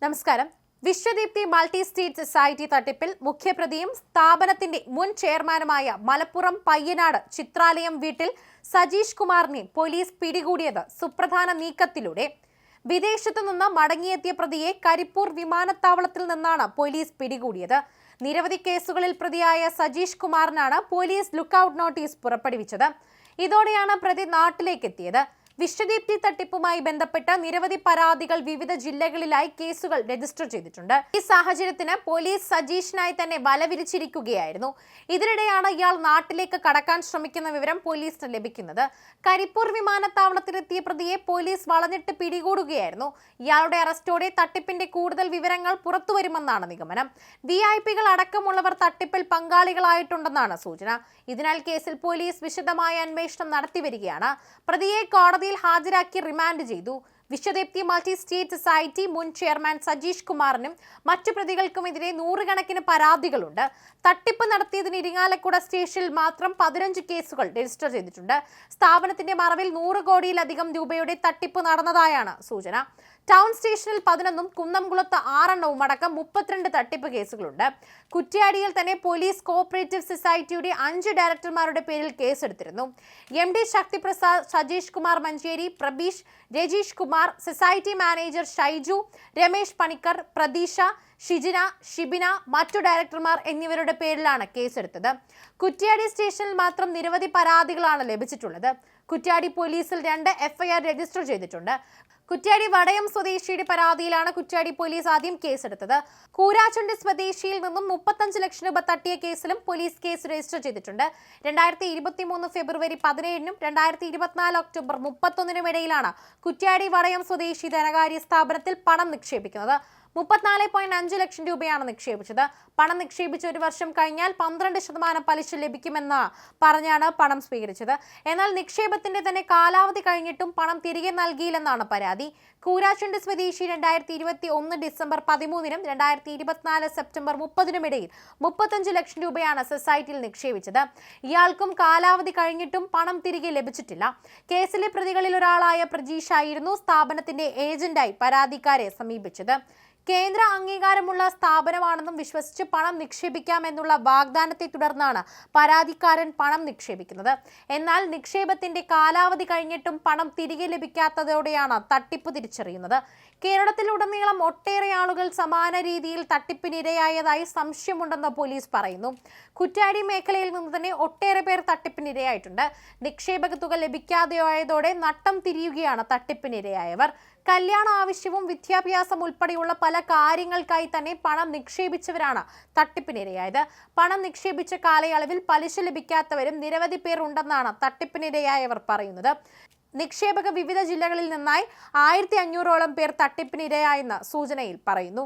നമസ്കാരം. Vishwadeepthi multi state society തട്ടിപ്പിൽ മുഖ്യപ്രതിയും സ്ഥാപനത്തിന്റെ മുൻ ചെയർമാനുമായ മലപ്പുറം പയ്യനാട് ചിത്രാലയം വീട്ടിൽ സജീഷ് കുമാറിനെ പോലീസ് പിടികൂടിയത് സുപ്രധാന നീക്കത്തിലൂടെ. വിദേശത്തു നിന്ന് മടങ്ങിയെത്തിയ പ്രതിയെ കരിപ്പൂർ വിമാനത്താവളത്തിൽ നിന്നാണ് പോലീസ് പിടികൂടിയത്. നിരവധി കേസുകളിൽ പ്രതിയായ സജീഷ് കുമാറിനാണ് പോലീസ് ലുക്കൌട്ട് നോട്ടീസ് പുറപ്പെടുവിച്ചത്. ഇതോടെയാണ് പ്രതി നാട്ടിലേക്ക് എത്തിയത്. വിശ്വദീപ്തി തട്ടിപ്പുമായി ബന്ധപ്പെട്ട നിരവധി പരാതികൾ വിവിധ ജില്ലകളിലായി കേസുകൾ രജിസ്റ്റർ ചെയ്തിട്ടുണ്ട്. ഈ സാഹചര്യത്തിന് പോലീസ് സജീഷിനായി തന്നെ വലവിരിച്ചിരിക്കുകയായിരുന്നു. ഇതിനിടെയാണ് ഇയാൾ നാട്ടിലേക്ക് കടക്കാൻ ശ്രമിക്കുന്ന വിവരം പോലീസിന് ലഭിക്കുന്നത്. കരിപ്പൂർ വിമാനത്താവളത്തിലെത്തിയ പ്രതിയെ പോലീസ് വളഞ്ഞിട്ട് പിടികൂടുകയായിരുന്നു. ഇയാളുടെ അറസ്റ്റോടെ തട്ടിപ്പിന്റെ കൂടുതൽ വിവരങ്ങൾ പുറത്തുവരുമെന്നാണ് നിഗമനം. VIP-കൾ അടക്കമുള്ളവർ തട്ടിപ്പിൽ പങ്കാളികളായിട്ടുണ്ടെന്നാണ് സൂചന. ഇതിനാൽ കേസിൽ പോലീസ് വിശദമായ അന്വേഷണം നടത്തിവരികയാണ്. പ്രതിയെ കോടതി ഹാജരാക്കി റിമാൻഡ് ചെയ്തു. വിശ്വദീപ്തി മൾട്ടി സ്റ്റേറ്റ് സൊസൈറ്റി മുൻ ചെയർമാൻ സജീഷ് കുമാറിനും മറ്റു പ്രതികൾക്കുമെതിരെ നൂറുകണക്കിന് പരാതികളുണ്ട്. തട്ടിപ്പ് നടത്തിയതിന് ഇരിങ്ങാലക്കുട സ്റ്റേഷനിൽ മാത്രം 15 കേസുകൾ രജിസ്റ്റർ ചെയ്തിട്ടുണ്ട്. സ്ഥാപനത്തിന്റെ മറവിൽ 100 കോടിയിലധികം രൂപയുടെ തട്ടിപ്പ് നടന്നതായാണ് സൂചന. ടൗൺ സ്റ്റേഷനിൽ 11ഉം കുന്നംകുളത്ത് 6 അടക്കം 32 തട്ടിപ്പ് കേസുകളുണ്ട്. കുറ്റ്യാടിയിൽ തന്നെ പോലീസ് കോഓപ്പറേറ്റീവ് സൊസൈറ്റിയുടെ 5 ഡയറക്ടർമാരുടെ പേരിൽ കേസെടുത്തിരുന്നു. MD Shaktiprasad, Sajeesh Kumar Manjeri, Prabeesh, Rajeesh Kumar, society manager Shaiju, Ramesh Panicker, Pratheesha, Shijina, Shibina, മറ്റു ഡയറക്ടർമാർ എന്നിവരുടെ പേരിലാണ് കേസെടുത്തത്. കുറ്റ്യാടി സ്റ്റേഷനിൽ മാത്രം നിരവധി പരാതികളാണ് ലഭിച്ചിട്ടുള്ളത്. കുറ്റ്യാടി പോലീസിൽ 2 FIR രജിസ്റ്റർ ചെയ്തിട്ടുണ്ട്. കുറ്റ്യാടി വടയം സ്വദേശിയുടെ പരാതിയിലാണ് കുറ്റ്യാടി പോലീസ് ആദ്യം കേസെടുത്തത്. കൂരാച്ചുണ്ടി സ്വദേശിയിൽ നിന്നും 35 ലക്ഷം രൂപ തട്ടിയ കേസിലും പോലീസ് കേസ് രജിസ്റ്റർ ചെയ്തിട്ടുണ്ട്. 2023 ഫെബ്രുവരി 17-നും 2024 ഒക്ടോബർ 31-നും ഇടയിലാണ് കുറ്റ്യാടി വടയം സ്വദേശി ധനകാര്യ സ്ഥാപനത്തിൽ പണം നിക്ഷേപിക്കുന്നത്. 34.5 ലക്ഷം രൂപയാണ് നിക്ഷേപിച്ചത്. പണം നിക്ഷേപിച്ച് 1 വർഷം കഴിഞ്ഞാൽ 12% പലിശ ലഭിക്കുമെന്ന് പറഞ്ഞാണ് പണം സ്വീകരിച്ചത്. എന്നാൽ നിക്ഷേപത്തിന്റെ തന്നെ കാലാവധി കഴിഞ്ഞിട്ടും പണം തിരികെ നൽകിയില്ലെന്നാണ് പരാതി. കൂരാച്ചുണ്ടി സ്വദേശി 2021 ഡിസംബർ 13-നും 2024 സെപ്റ്റംബർ 30-നും ഇടയിൽ 35 ലക്ഷം രൂപയാണ് സൊസൈറ്റിയിൽ നിക്ഷേപിച്ചത്. ഇയാൾക്കും കാലാവധി കഴിഞ്ഞിട്ടും പണം തിരികെ ലഭിച്ചിട്ടില്ല. കേസിലെ പ്രതികളിൽ ഒരാളായ പ്രജീഷ് ആയിരുന്നു സ്ഥാപനത്തിന്റെ ഏജന്റായി പരാതിക്കാരെ സമീപിച്ചത്. കേന്ദ്ര അംഗീകാരമുള്ള സ്ഥാപനമാണെന്നും വിശ്വസിച്ച് പണം നിക്ഷേപിക്കാമെന്നുള്ള വാഗ്ദാനത്തെ തുടർന്നാണ് പരാതിക്കാരൻ പണം നിക്ഷേപിക്കുന്നത്. എന്നാൽ നിക്ഷേപത്തിന്റെ കാലാവധി കഴിഞ്ഞിട്ടും പണം തിരികെ ലഭിക്കാത്തതോടെയാണ് തട്ടിപ്പ് തിരിച്ചറിയുന്നത്. കേരളത്തിലുടനീളം ഒട്ടേറെ ആളുകൾ സമാന രീതിയിൽ തട്ടിപ്പിനിരയായതായി സംശയമുണ്ടെന്ന് പോലീസ് പറയുന്നു. കുറ്റ്യാടി മേഖലയിൽ നിന്ന് തന്നെ ഒട്ടേറെ പേർ തട്ടിപ്പിനിരയായിട്ടുണ്ട്. നിക്ഷേപക തുക ലഭിക്കാതെയായതോടെ നട്ടം തിരിയുകയാണ് തട്ടിപ്പിനിരയായവർ. കല്യാണ ആവശ്യവും വിദ്യാഭ്യാസം ഉൾപ്പെടെയുള്ള പല കാര്യങ്ങൾക്കായി തന്നെ പണം നിക്ഷേപിച്ചവരാണ് തട്ടിപ്പിനിരയായത്. പണം നിക്ഷേപിച്ച കാലയളവിൽ പലിശ ലഭിക്കാത്തവരും നിരവധി പേർ ഉണ്ടെന്നാണ് തട്ടിപ്പിനിരയായവർ പറയുന്നത്. നിക്ഷേപക വിവിധ ജില്ലകളിൽ നിന്നായി 1500ഓളം പേർ തട്ടിപ്പിനിരയായെന്ന് സൂചനയിൽ പറയുന്നു.